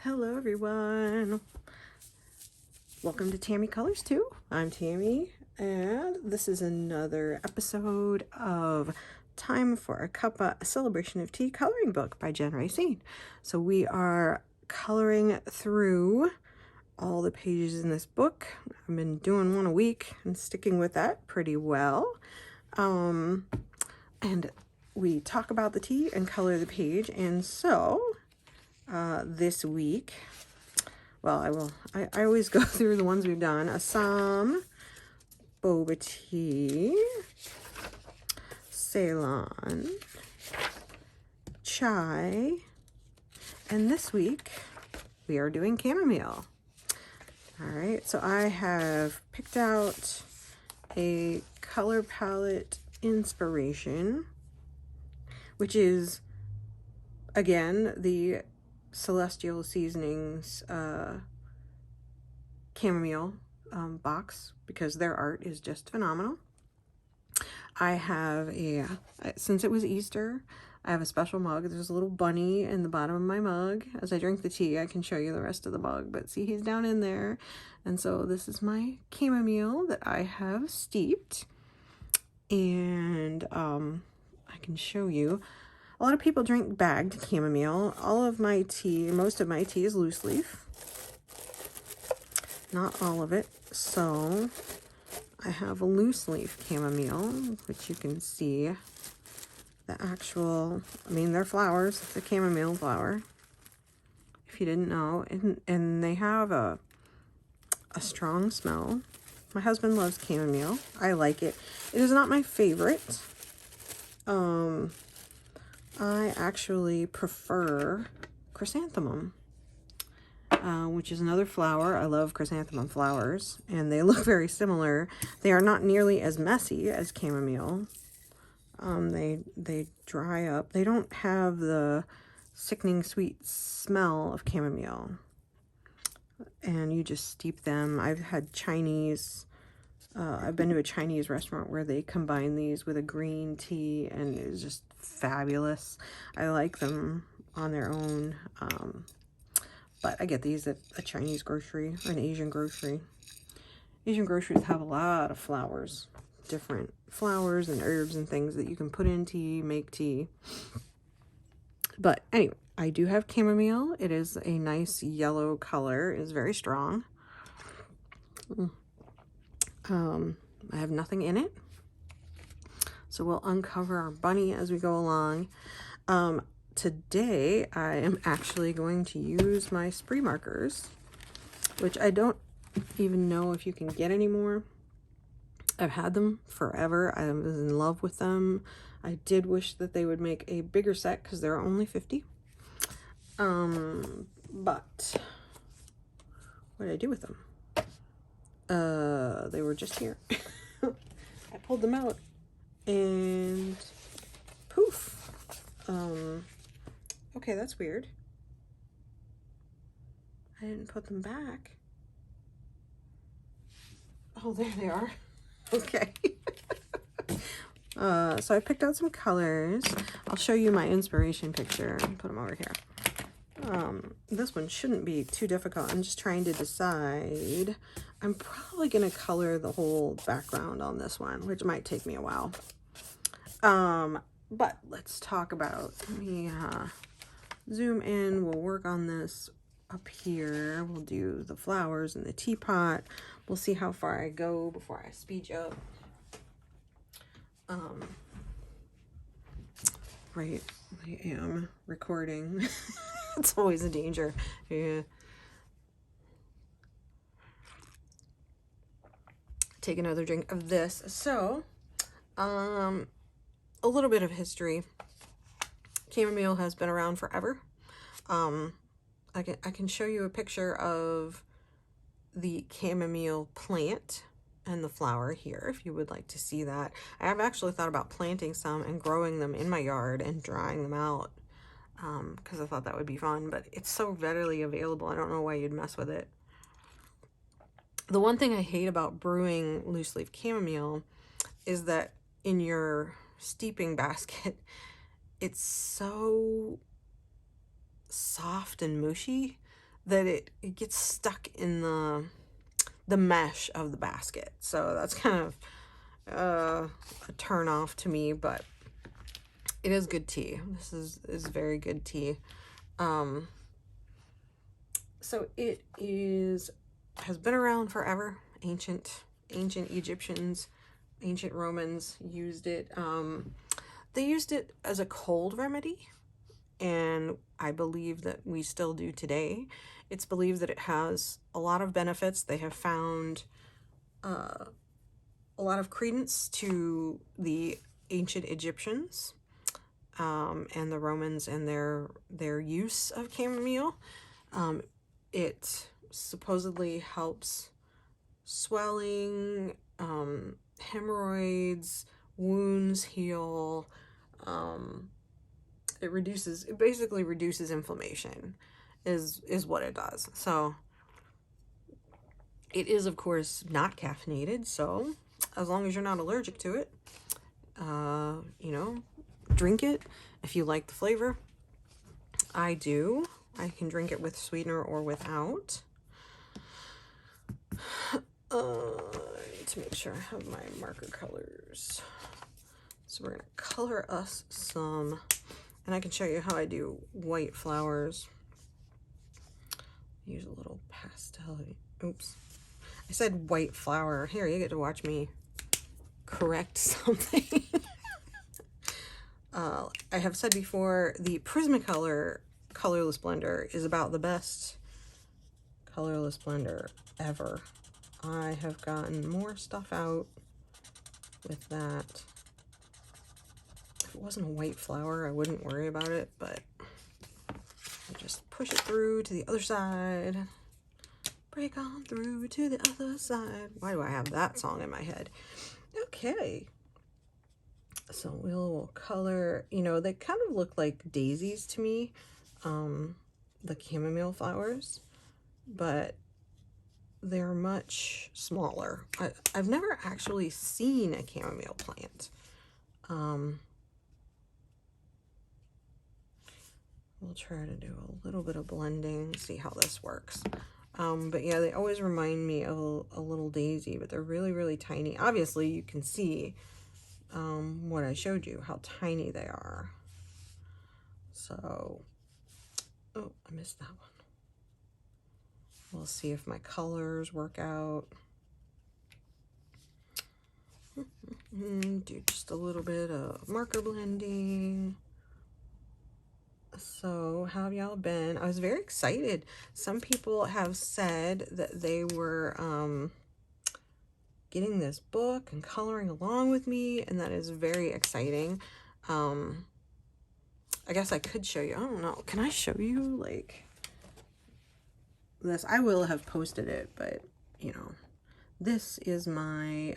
Hello everyone. Welcome to Tammy Colors 2. I'm Tammy and this is another episode of Time for a Cuppa, a Celebration of Tea coloring book by Racine. So we are coloring through all the pages in this book. I've been doing one a week and sticking with that pretty well. And we talk about the tea and color the page, and so this week, well, I always go through the ones we've done. Assam, boba tea, Ceylon, chai, and this week we are doing chamomile. All right, so I have picked out a color palette inspiration, which is, again, the Celestial Seasonings chamomile box, because their art is just phenomenal. I have since it was Easter, I have a special mug. There's a little bunny in the bottom of my mug. As I drink the tea, I can show you the rest of the mug, but see, he's down in there. And so this is my chamomile that I have steeped, and I can show you. A lot of people drink bagged chamomile. Most of my tea is loose leaf. Not all of it. So I have a loose leaf chamomile, which you can see the actual, they're flowers. It's a chamomile flower, if you didn't know. And they have a strong smell. My husband loves chamomile. I like it. It is not my favorite. I actually prefer chrysanthemum, which is another flower. I love chrysanthemum flowers, and they look very similar. They are not nearly as messy as chamomile. They dry up. They don't have the sickening sweet smell of chamomile. And you just steep them. I've had I've been to a Chinese restaurant where they combine these with a green tea, and it's just fabulous. I like them on their own, but I get these at a Chinese grocery or an Asian grocery. Asian groceries have a lot of flowers, different flowers and herbs and things that you can put in tea, make tea. But anyway, I do have chamomile. It is a nice yellow color. It is very strong. I have nothing in it, so we'll uncover our bunny as we go along. Today I am actually going to use my spree markers, which I don't even know if you can get anymore. I've had them forever. I was in love with them. I did wish that they would make a bigger set because there are only 50. But what did I do with them? They were just here. I pulled them out and poof. Okay, that's weird. I didn't put them back. Oh, there they are. Okay. So I picked out some colors. I'll show you my inspiration picture. Put them over here. This one shouldn't be too difficult. I'm just trying to decide. I'm probably going to color the whole background on this one, which might take me a while. But let's talk about, let me zoom in. We'll work on this up here. We'll do the flowers and the teapot. We'll see how far I go before I speed you up. Right, I am recording. It's always a danger. Yeah. Take another drink of this. So, a little bit of history. Chamomile has been around forever. I can show you a picture of the chamomile plant and the flower here if you would like to see that. I have actually thought about planting some and growing them in my yard and drying them out, because I thought that would be fun, but it's so readily available. I don't know why you'd mess with it. The one thing I hate about brewing loose leaf chamomile is that in your steeping basket, it's so soft and mushy that it gets stuck in the mesh of the basket. So that's kind of a turn off to me, but it is good tea. This is very good tea. So it has been around forever. Ancient Egyptians, ancient Romans used it. They used it as a cold remedy, and I believe that we still do today. It's believed that it has a lot of benefits. They have found a lot of credence to the ancient Egyptians and the Romans and their use of chamomile. It supposedly helps swelling, hemorrhoids, wounds heal. It basically reduces inflammation is what it does. So it is, of course, not caffeinated, so as long as you're not allergic to it, you know, drink it if you like the flavor. I do. I can drink it with sweetener or without. I need to make sure I have my marker colors. So we're going to color us some, and I can show you how I do white flowers. Use a little pastel. Oops. I said white flower. Here, you get to watch me correct something. I have said before, the Prismacolor colorless blender is about the best colorless blender ever. I have gotten more stuff out with that. If it wasn't a white flower, I wouldn't worry about it, but I just push it through to the other side. Break on through to the other side. Why do I have that song in my head? Okay. So we'll color, you know, they kind of look like daisies to me, the chamomile flowers, but they're much smaller. I've never actually seen a chamomile plant. We'll try to do a little bit of blending, see how this works. But yeah, they always remind me of a little daisy, but they're really, really tiny. Obviously, you can see what I showed you, how tiny they are. So, oh, I missed that one. We'll see if my colors work out. Do just a little bit of marker blending. So, how have y'all been? I was very excited. Some people have said that they were getting this book and coloring along with me, and that is very exciting. I guess I could show you. I don't know. Can I show you, like, this? I will have posted it, but, you know, this is my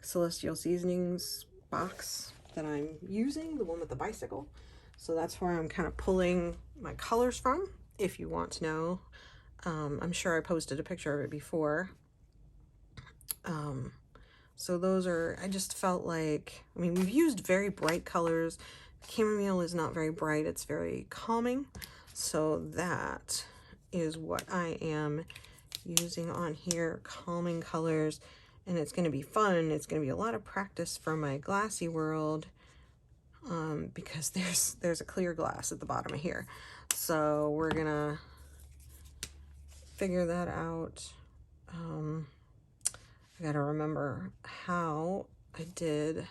Celestial Seasonings box that I'm using, the one with the bicycle. So that's where I'm kind of pulling my colors from, if you want to know. I'm sure I posted a picture of it before. So those are, I just felt like, I mean, we've used very bright colors. Chamomile is not very bright, it's very calming. So that is what I am using on here, calming colors. And it's going to be fun. It's going to be a lot of practice for my glassy world, because there's a clear glass at the bottom of here. So we're going to figure that out. I got to remember how I did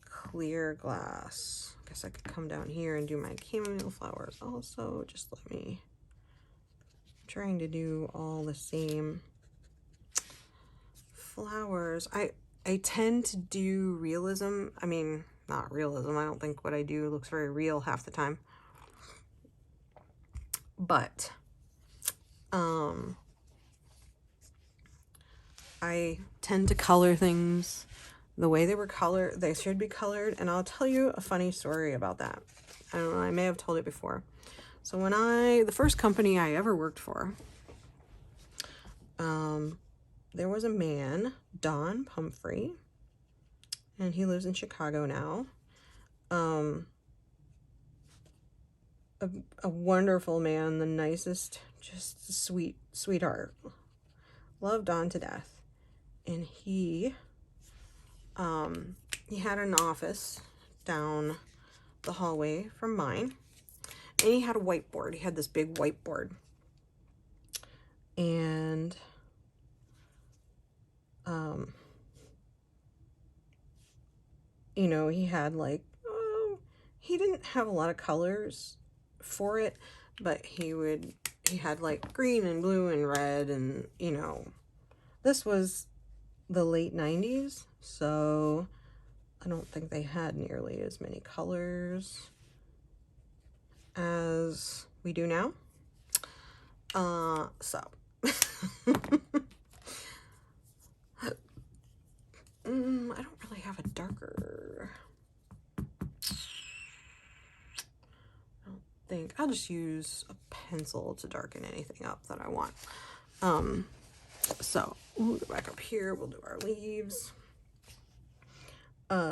clear glass. I guess I could come down here and do my chamomile flowers also. Just let me, I'm trying to do all the same flowers. I tend to do realism. I mean, not realism. I don't think what I do looks very real half the time. But I tend to color things the way they were colored, they should be colored, and I'll tell you a funny story about that. I don't know, I may have told it before. So when the first company I ever worked for, there was a man, Don Pumphrey, and he lives in Chicago now. a wonderful man, the nicest, just sweetheart. Loved Don to death. And he had an office down the hallway from mine. And he had a whiteboard. He had this big whiteboard. And you know, he had like, he didn't have a lot of colors for it, but he had like green and blue and red, and you know, this was the late 90s, so I don't think they had nearly as many colors as we do now. So I don't really have a darker. I don't think. I'll just use a pencil to darken anything up that I want. So we'll go back up here. We'll do our leaves.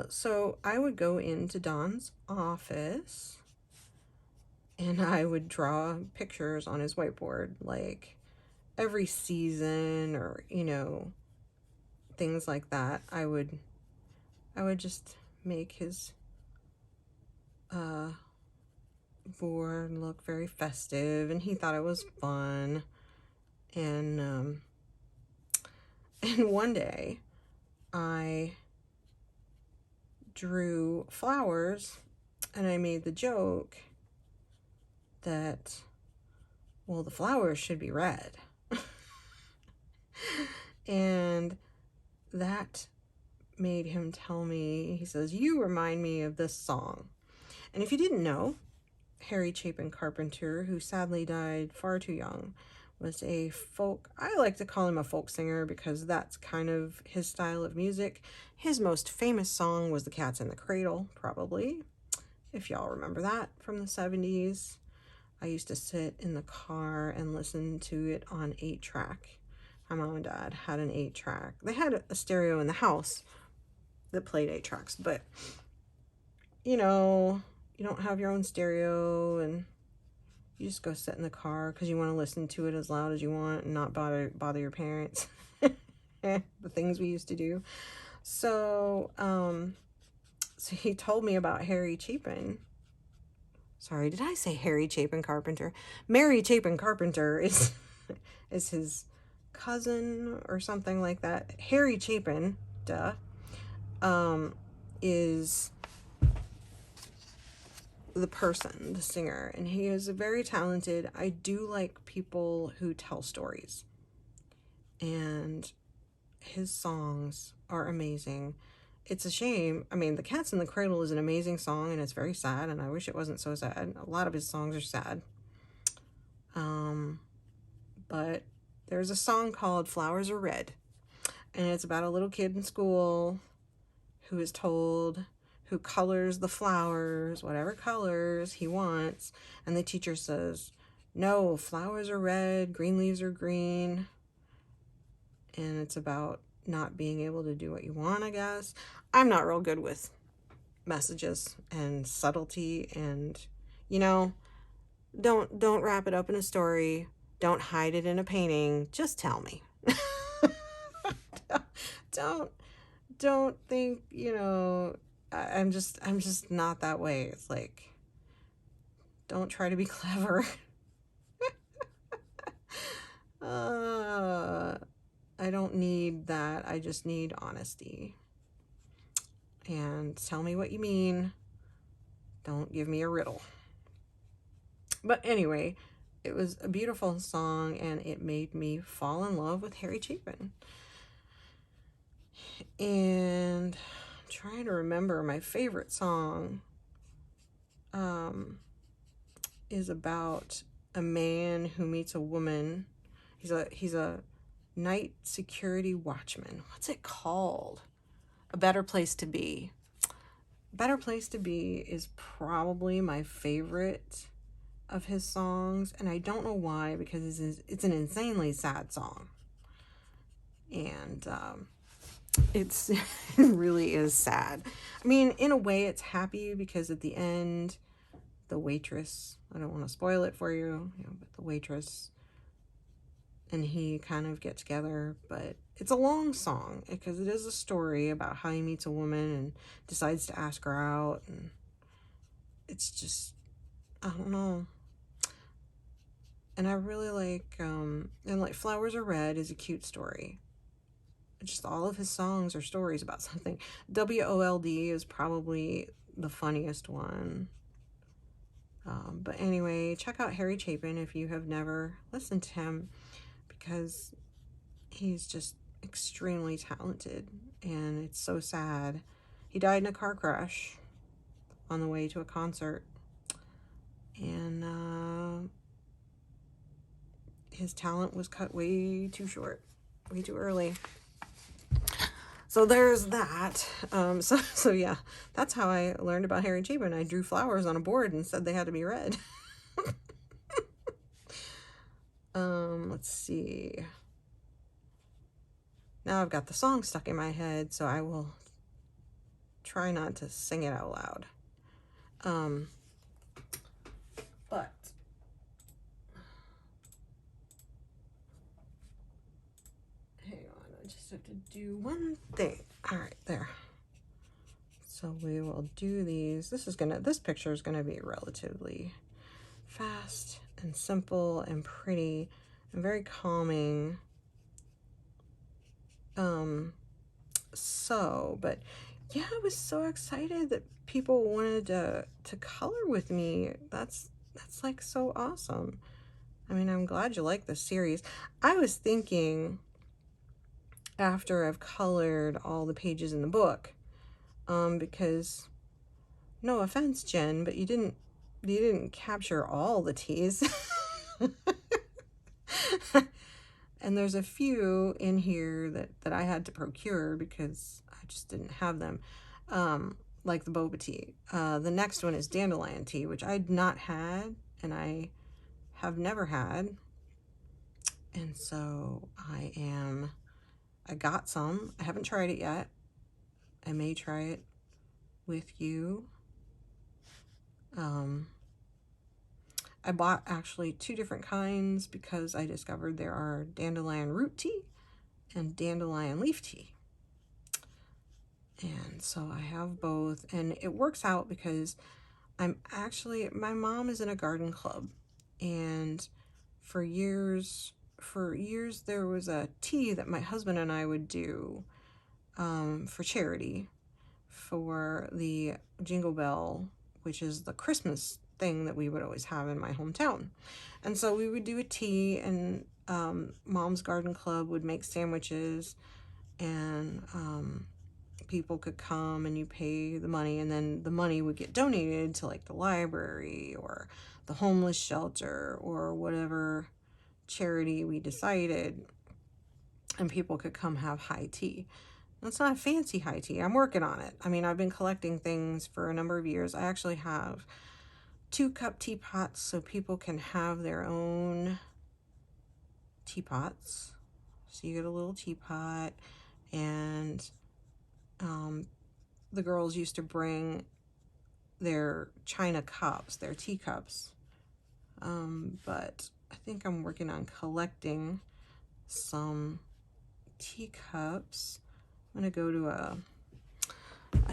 So I would go into Don's office and I would draw pictures on his whiteboard, like every season or, you know, things like that. I would just make his board look very festive, and he thought it was fun. And one day I drew flowers and I made the joke that, well, the flowers should be red. And that made him tell me, he says, "You remind me of this song." And if you didn't know, Harry Chapin Carpenter, who sadly died far too young, was a folk, I like to call him a folk singer because that's kind of his style of music. His most famous song was The Cat's in the Cradle, probably, if y'all remember that from the 70s. I used to sit in the car and listen to it on 8-track. My mom and dad had an 8-track. They had a stereo in the house that played 8 tracks, but you know, you don't have your own stereo and you just go sit in the car because you want to listen to it as loud as you want and not bother your parents. The things we used to do. So so he told me about Harry Chapin. Sorry, did I say Harry Chapin Carpenter? Mary Chapin Carpenter is is his cousin or something like that. Harry Chapin, is the person, the singer, and he is very talented. I do like people who tell stories, and his songs are amazing. It's a shame. I mean, The Cat's in the Cradle is an amazing song, and it's very sad, and I wish it wasn't so sad. A lot of his songs are sad. But there's a song called Flowers Are Red, and it's about a little kid in school who is told, who colors the flowers, whatever colors he wants, and the teacher says, "No, flowers are red, green leaves are green." And it's about not being able to do what you want, I guess. I'm not real good with messages and subtlety, and you know, don't wrap it up in a story, don't hide it in a painting, just tell me. don't think, you know, I'm just not that way. It's like, don't try to be clever. I don't need that. I just need honesty. And tell me what you mean. Don't give me a riddle. But anyway, it was a beautiful song, and it made me fall in love with Harry Chapin. And I'm trying to remember, my favorite song is about a man who meets a woman. He's a night security watchman. What's it called? A Better Place to Be. Better Place to Be is probably my favorite of his songs, and I don't know why, because it's an insanely sad song, and it really is sad. I mean, in a way it's happy because at the end the waitress, I don't want to spoil it for you, but the waitress and he kind of get together, but it's a long song because it is a story about how he meets a woman and decides to ask her out, and it's just, I don't know. And I really like, and like Flowers Are Red is a cute story. Just all of his songs are stories about something. WOLD is probably the funniest one. But anyway, check out Harry Chapin if you have never listened to him, because he's just extremely talented, and it's so sad. He died in a car crash on the way to a concert, and his talent was cut way too short, way too early. So there's that. So yeah, that's how I learned about Harry Chapin. I drew flowers on a board and said they had to be red. Let's see. Now I've got the song stuck in my head, so I will try not to sing it out loud. But hang on, I just have to do one thing. All right, there. So we will do these. This picture is gonna be relatively fast and simple and pretty and very calming. But yeah, I was so excited that people wanted to color with me. That's like so awesome. I mean, I'm glad you like this series. I was thinking, after I've colored all the pages in the book, because no offense, Jen, but you didn't capture all the teas. And there's a few in here that I had to procure because I just didn't have them, like the boba tea. The next one is dandelion tea, which I'd not had, and I have never had. And so I got some. I haven't tried it yet. I may try it with you. I bought actually 2 different kinds because I discovered there are dandelion root tea and dandelion leaf tea. And so I have both, and it works out because my mom is in a garden club, and for years there was a tea that my husband and I would do for charity for the Jingle Bell, which is the Christmas thing that we would always have in my hometown. And so we would do a tea, and Mom's Garden Club would make sandwiches, and people could come and you pay the money, and then the money would get donated to like the library or the homeless shelter or whatever charity we decided, and people could come have high tea. It's not a fancy high tea. I'm working on it. I mean, I've been collecting things for a number of years. I actually have 2-cup teapots so people can have their own teapots. So you get a little teapot, and the girls used to bring their china cups, their teacups. But I think I'm working on collecting some teacups. I'm gonna go to a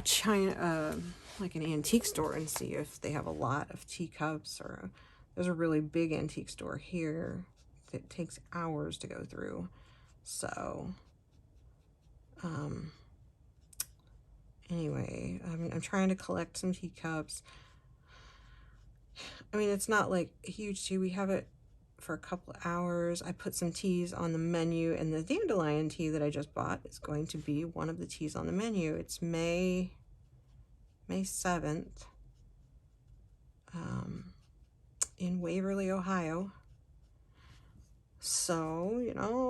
China, like an antique store, and see if they have a lot of teacups. Or there's a really big antique store here that takes hours to go through. So anyway, I'm trying to collect some teacups. I mean, it's not like a huge tea. We have it for a couple of hours. I put some teas on the menu, and the dandelion tea that I just bought is going to be one of the teas on the menu. It's May 7th in Waverly, Ohio. So,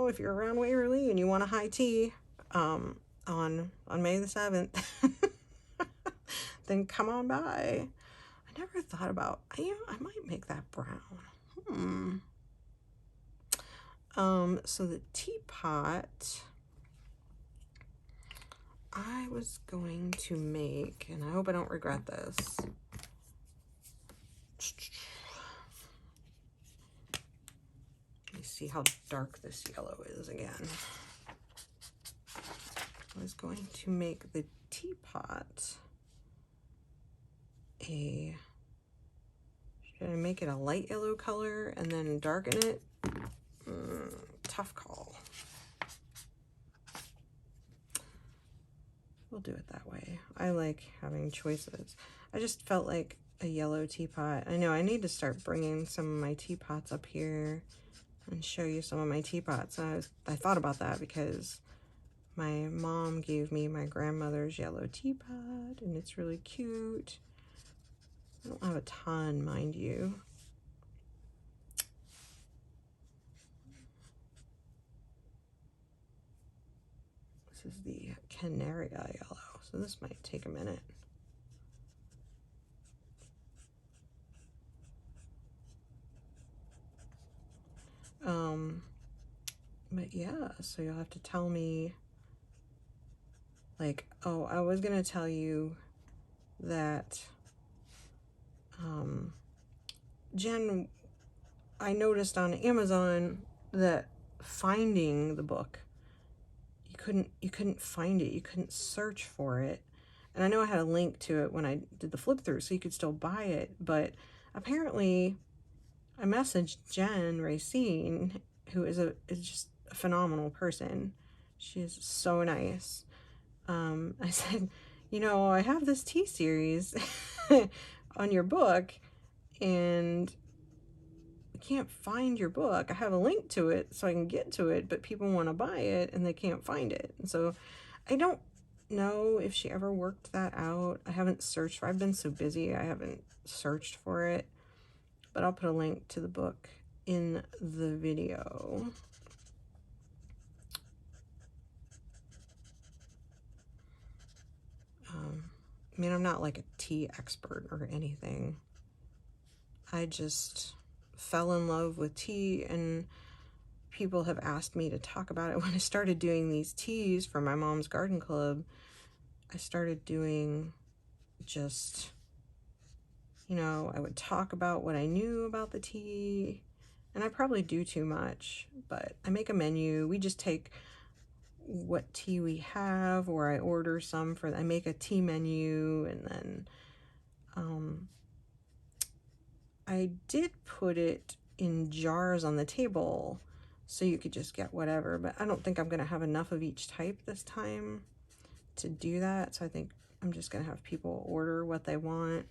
if you're around Waverly and you want a high tea on May the 7th, then come on by. I never thought about, I might make that brown. So the teapot I was going to make, and I hope I don't regret this, see how dark this yellow is again. I was going to make the teapot should I make it a light yellow color and then darken it? Tough call. We'll do it that way. I like having choices. I just felt like a yellow teapot. I know I need to start bringing some of my teapots up here and show you some of my teapots. I thought about that because my mom gave me my grandmother's yellow teapot, and it's really cute. I don't have a ton, mind you. This is the Canaria yellow, so this might take a minute. But yeah, so you'll have to tell me, like, oh, I was gonna tell you that, Jen, I noticed on Amazon that finding the book, you couldn't find it, you couldn't search for it. And I know I had a link to it when I did the flip through, so you could still buy it, but apparently I messaged Jen Racine, who is just a phenomenal person. She is so nice. I said, you know, I have this tea series on your book, and I can't find your book. I have a link to it so I can get to it, but people want to buy it and they can't find it. And so I don't know if she ever worked that out. I haven't searched for, I've been so busy, I haven't searched for it, but I'll put a link to the book in the video. I mean, I'm not like a tea expert or anything. I just fell in love with tea, and people have asked me to talk about it. When I started doing these teas for my mom's garden club, I started doing just, you know, I would talk about what I knew about the tea, and I probably do too much, but I make a menu. We just take what tea we have, or I order some for, I make a tea menu, and then I did put it in jars on the table so you could just get whatever, but I don't think I'm gonna have enough of each type this time to do that, so I think I'm just gonna have people order what they want,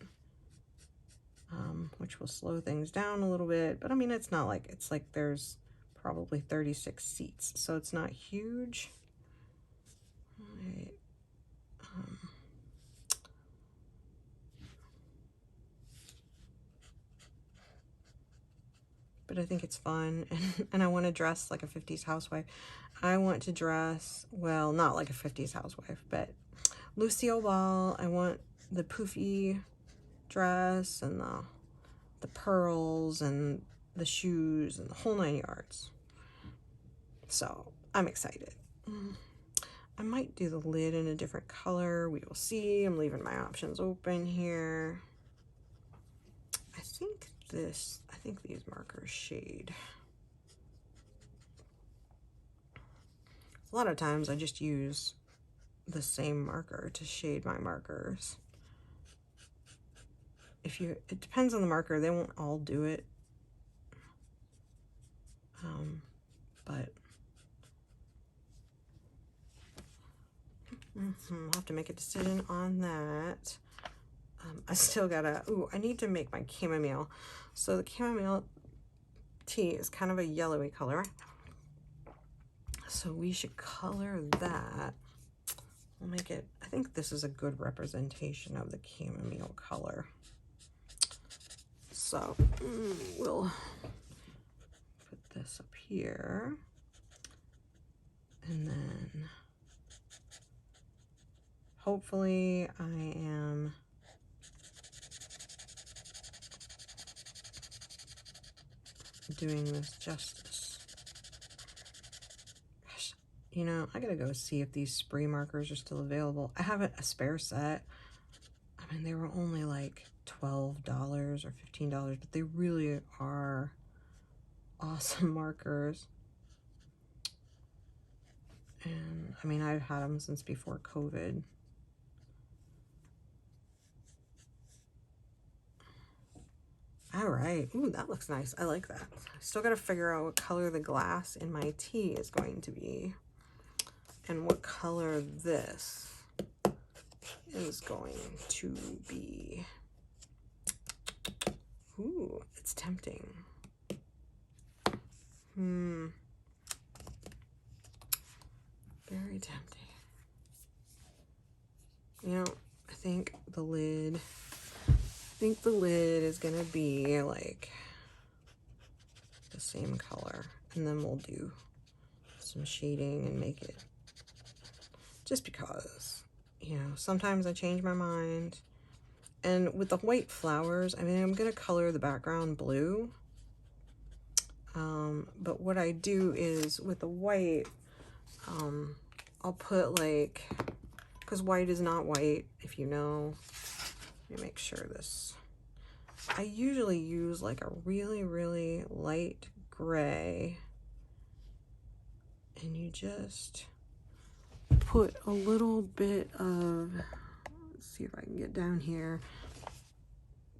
which will slow things down a little bit. But I mean, it's not like, it's like there's probably 36 seats, so it's not huge. Right. But I think it's fun, and I want to dress like a 50s housewife. I want to dress, well, not like a 50s housewife, but Lucille Ball. I want the poofy dress and the pearls and the shoes and the whole 9 yards. So I'm excited. I might do the lid in a different color. We will see. I'm leaving my options open here. I think these markers shade. A lot of times I just use the same marker to shade my markers. It depends on the marker. They won't all do it. But I'll have to make a decision on that. I still gotta, I need to make my chamomile. So the chamomile tea is kind of a yellowy color. So we should color that. We'll make it, I think this is a good representation of the chamomile color. So we'll put this up here. And then hopefully I am doing this justice. Gosh, you know, I gotta go see if these spray markers are still available. I have a spare set. I mean, they were only like $12 or $15, but they really are awesome markers. And I mean, I've had them since before COVID. All right. Ooh, that looks nice. I like that. I still got to figure out what color the glass in my tea is going to be and what color this is going to be. Ooh, it's tempting. Very tempting. You know, I think the lid is gonna be like the same color, and then we'll do some shading and make it, just because, you know, sometimes I change my mind. And with the white flowers, I mean, I'm gonna color the background blue, but what I do is with the white, I'll put like, because white is not white, if you know. Let me make sure this, I usually use like a really, really light gray, and you just put a little bit of, let's see if I can get down here,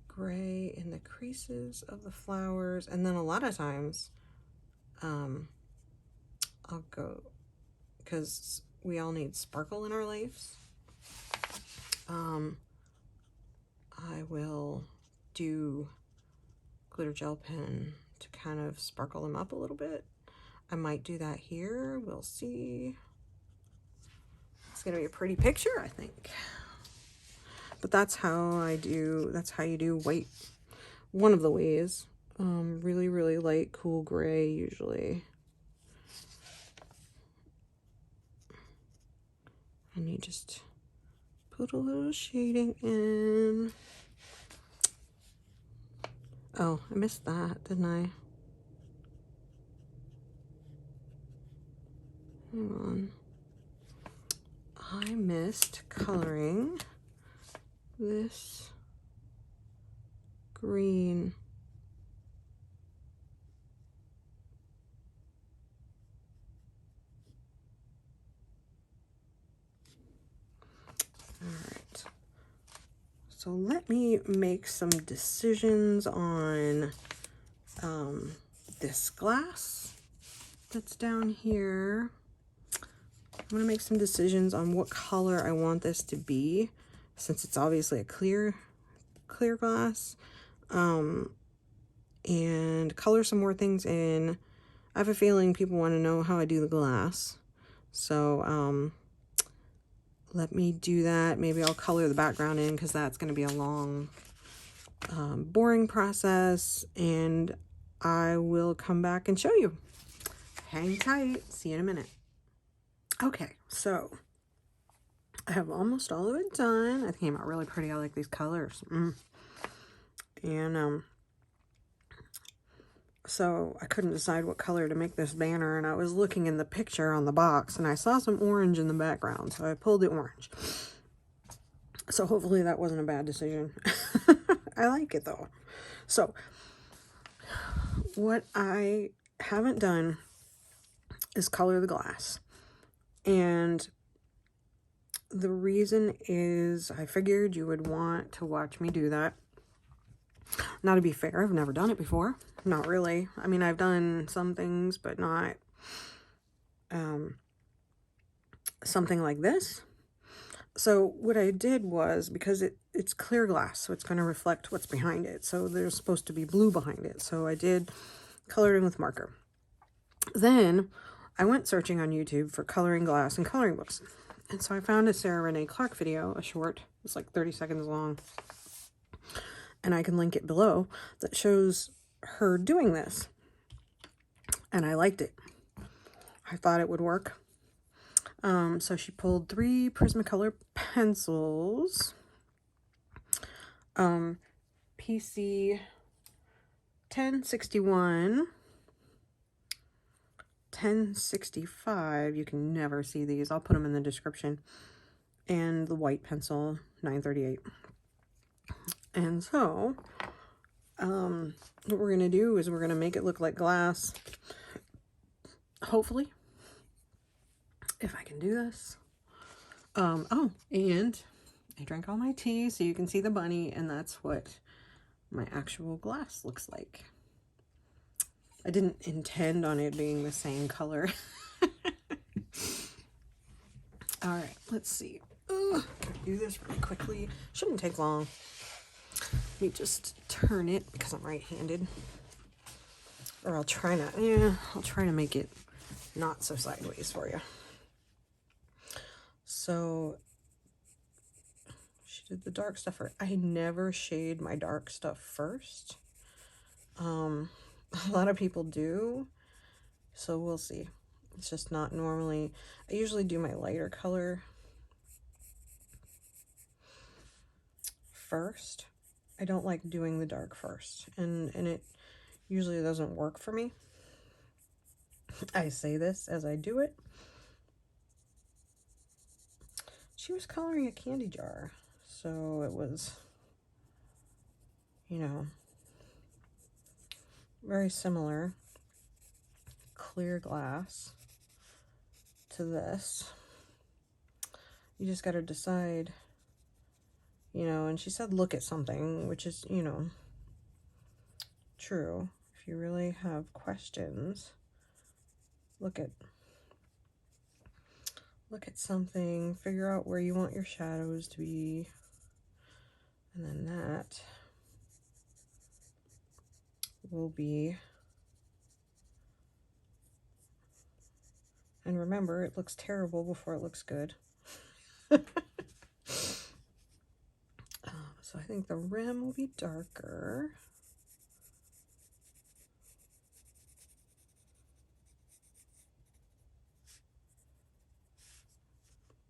gray in the creases of the flowers. And then a lot of times I'll go, because we all need sparkle in our lives, I will do glitter gel pen to kind of sparkle them up a little bit. I might do that here, we'll see. It's gonna be a pretty picture, I think. But that's how I do, that's how you do white. One of the ways. Really, really light, cool gray usually. And you just put a little shading in. Oh, I missed that, didn't I? Hang on. I missed coloring this green. All right. So let me make some decisions on this glass that's down here. I'm gonna make some decisions on what color I want this to be, since it's obviously a clear glass, and color some more things in. I have a feeling people want to know how I do the glass, so let me do that. Maybe I'll color the background in, because that's going to be a long, boring process, and I will come back and show you. Hang tight. See you in a minute. Okay, so I have almost all of it done. I think it came out really pretty. I like these colors. And so I couldn't decide what color to make this banner, and I was looking in the picture on the box, and I saw some orange in the background, so I pulled the orange. So hopefully that wasn't a bad decision. I like it though. So what I haven't done is color the glass. And the reason is I figured you would want to watch me do that. Now, to be fair, I've never done it before. Not really. I mean, I've done some things, but not something like this. So what I did was, because it's clear glass, so it's going to reflect what's behind it. So there's supposed to be blue behind it. So I did color it in with marker. Then I went searching on YouTube for coloring glass and coloring books. And so I found a Sarah Renae Clark video, a short, it's like 30 seconds long, and I can link it below, that shows her doing this. And I liked it. I thought it would work. So she pulled 3 Prismacolor pencils, PC 1061, 1065, you can never see these, I'll put them in the description, and the white pencil 938. And so what we're going to do is we're going to make it look like glass. Hopefully. If I can do this. Oh, and I drank all my tea so you can see the bunny, and that's what my actual glass looks like. I didn't intend on it being the same color. All right, let's see. Do this really quickly. Shouldn't take long. Let me just turn it because I'm right-handed. Or I'll try to make it not so sideways for you. So she did the dark stuff first. I never shade my dark stuff first. A lot of people do, so we'll see. It's just not normally. I usually do my lighter color first. I don't like doing the dark first, and it usually doesn't work for me. I say this as I do it. She was coloring a candy jar, so it was, you know, very similar. Clear glass to this. You just got to decide, you know, and she said look at something, which is, you know, true. If you really have questions, look at something, figure out where you want your shadows to be, and then that will be, and remember, it looks terrible before it looks good. So I think the rim will be darker.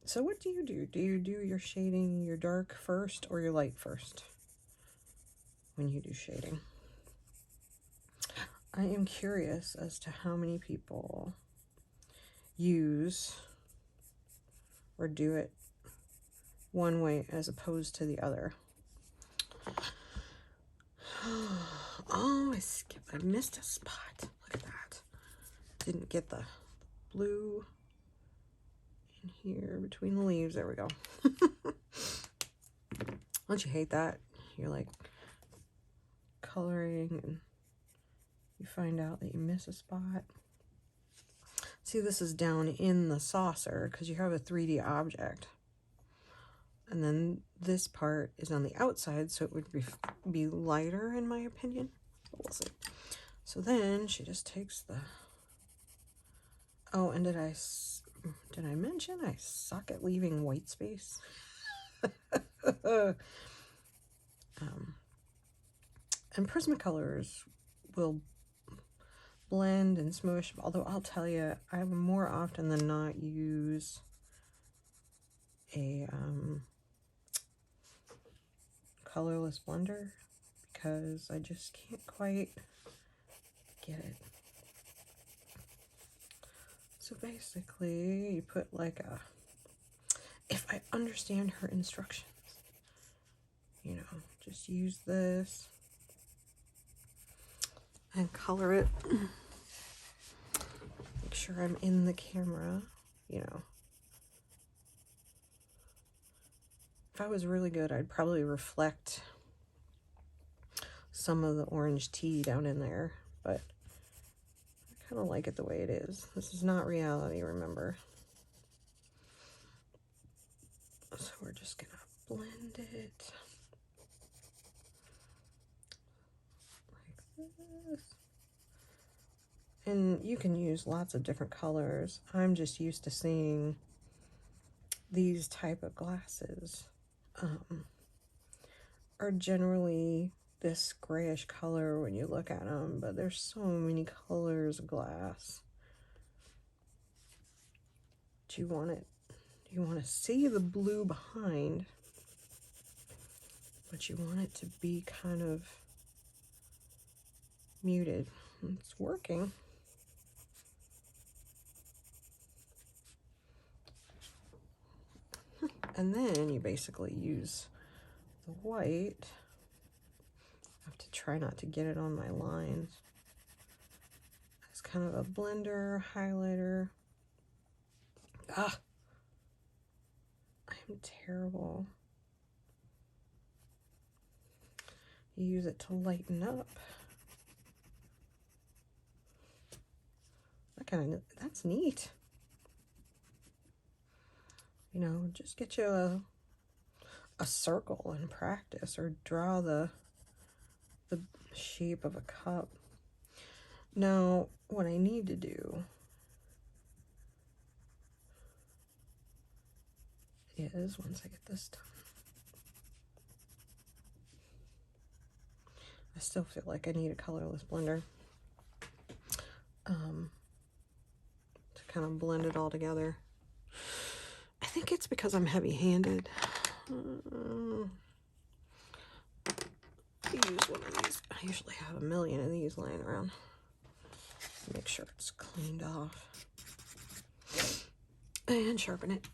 So what do you do? Do you do your shading, your dark first or your light first when you do shading? I am curious as to how many people use or do it one way as opposed to the other. Oh, I missed a spot. Look at that. Didn't get the blue in here between the leaves. There we go. Don't you hate that? You're like coloring and you find out that you miss a spot. See, this is down in the saucer because you have a 3D object. And then this part is on the outside, so it would be lighter in my opinion. But we'll see. So then she just takes the... Oh, and did I mention I suck at leaving white space? And Prismacolors will blend and smoosh, although I'll tell you, I more often than not use a colorless blender because I just can't quite get it. So basically, you put like a, if I understand her instructions, you know, just use this and color it. Make sure I'm in the camera, you know. If I was really good, I'd probably reflect some of the orange tea down in there, but I kind of like it the way it is. This is not reality, remember. So we're just gonna blend it like this. And you can use lots of different colors. I'm just used to seeing these type of glasses are generally this grayish color when you look at them, but there's so many colors of glass. Do you want to see the blue behind, but you want it to be kind of muted. It's working. And then you basically use the white I have to try not to get it on my lines. It's kind of a blender, highlighter. Ah! I'm terrible. You use it to lighten up. That's neat. You know, just get you a circle and practice, or draw the shape of a cup. Now, what I need to do is, once I get this done, I still feel like I need a colorless blender to kind of blend it all together. I think it's because I'm heavy-handed. Use one of these. I usually have a million of these laying around. Make sure it's cleaned off. And sharpen it.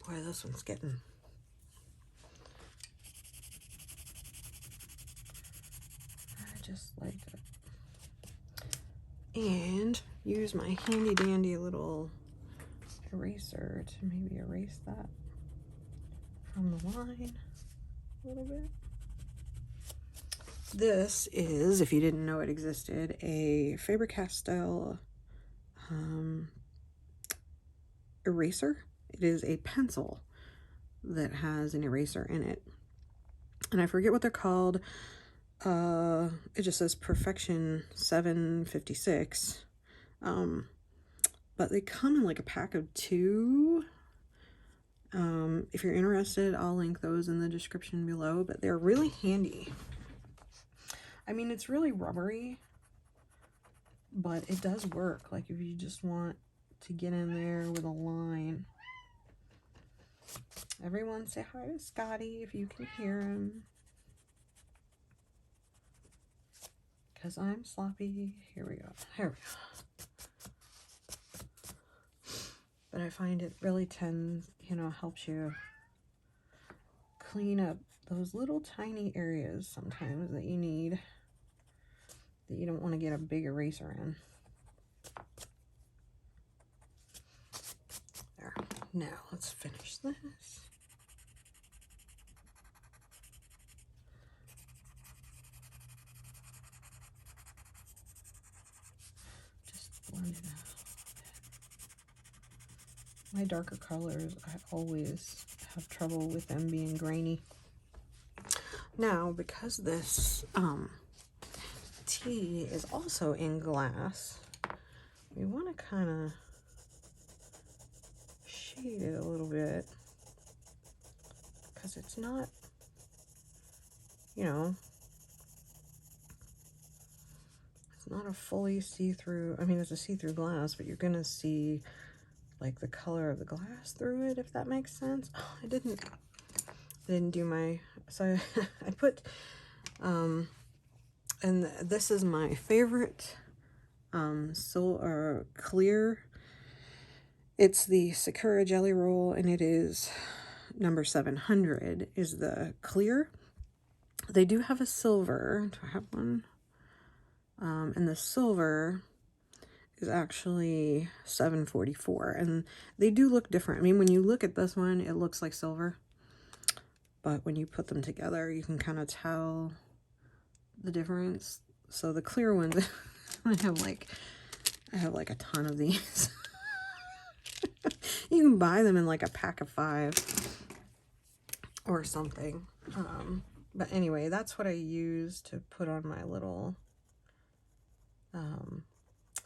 Boy, this one's getting... I just like it. And use my handy dandy little eraser to maybe erase that from the line a little bit. This is, if you didn't know it existed, a Faber-Castel eraser. It is a pencil that has an eraser in it. And I forget what they're called. It just says Perfection 756. But they come in like a pack of 2. If you're interested, I'll link those in the description below, but they're really handy. I mean, it's really rubbery, but it does work. Like if you just want to get in there with a line. Everyone say hi to Scotty if you can hear him. Because I'm sloppy. Here we go. Here we go. But I find it really tends, you know, helps you clean up those little tiny areas sometimes that you need, that you don't want to get a big eraser in. There. Now let's finish this. Just blend it out. My darker colors, I always have trouble with them being grainy. Now, because this tea is also in glass, we want to kind of shade it a little bit, because it's not, you know, it's not a fully see-through. I mean, it's a see-through glass, but you're gonna see like the color of the glass through it, if that makes sense. Oh, I didn't do my, so I put and this is my favorite clear. It's the Sakura Jelly Roll, and it is number 700 is the clear. They do have a silver. Do I have one? And the silver is actually 744, and they do look different. I mean, when you look at this one, it looks like silver, but when you put them together, you can kind of tell the difference. So the clear ones, I have like a ton of these. You can buy them in like a pack of 5 or something. But anyway, that's what I use to put on my little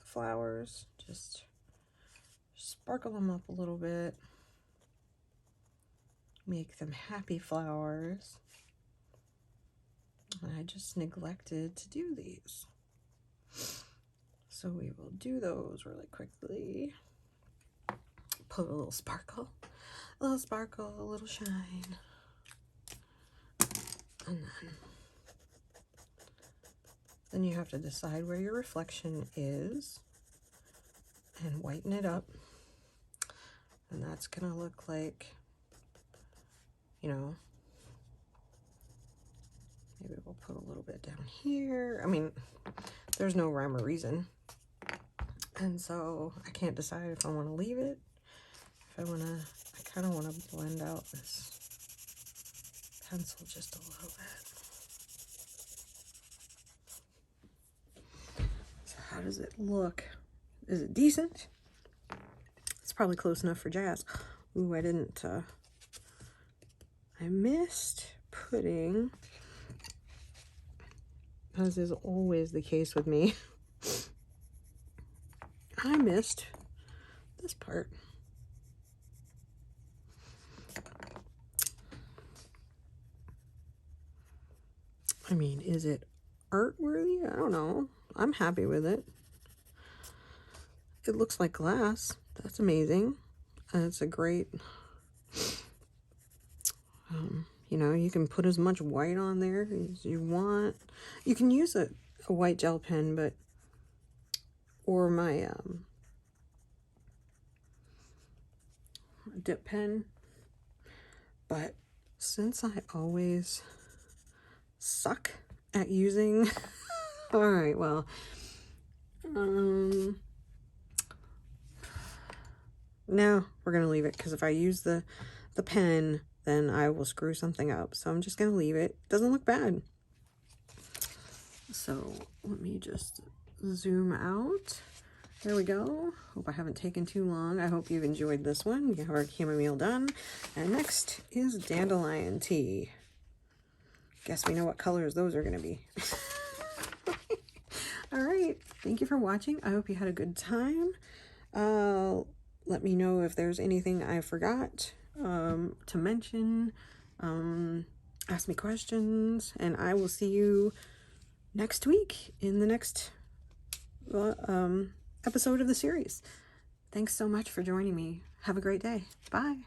flowers. Just sparkle them up a little bit, make them happy flowers. And I just neglected to do these, so we will do those really quickly. Put a little sparkle, a little shine, and then you have to decide where your reflection is and whiten it up. And that's gonna look like, you know, Maybe we'll put a little bit down here. I mean, there's no rhyme or reason. And so I can't decide if I want to leave it. If I want to, I kind of want to blend out this pencil just a little bit. So how does it look? Is it decent? It's probably close enough for jazz. Ooh, I didn't, I missed putting, as is always the case with me, I missed this part. I mean, is it art worthy? I don't know. I'm happy with it. It looks like glass. That's amazing. It's a great, you know, you can put as much white on there as you want. You can use a white gel pen, but, or my dip pen. But since I always suck at using, all right, well, no, we're gonna leave it, because if I use the pen, then I will screw something up. So I'm just gonna leave it. Doesn't look bad. So let me just zoom out. There we go. Hope I haven't taken too long. I hope you've enjoyed this one. We have our chamomile done. And next is dandelion tea. Guess we know what colors those are gonna be. All right, thank you for watching. I hope you had a good time. Let me know if there's anything I forgot to mention. Ask me questions, and I will see you next week in the next episode of the series. Thanks so much for joining me. Have a great day. Bye.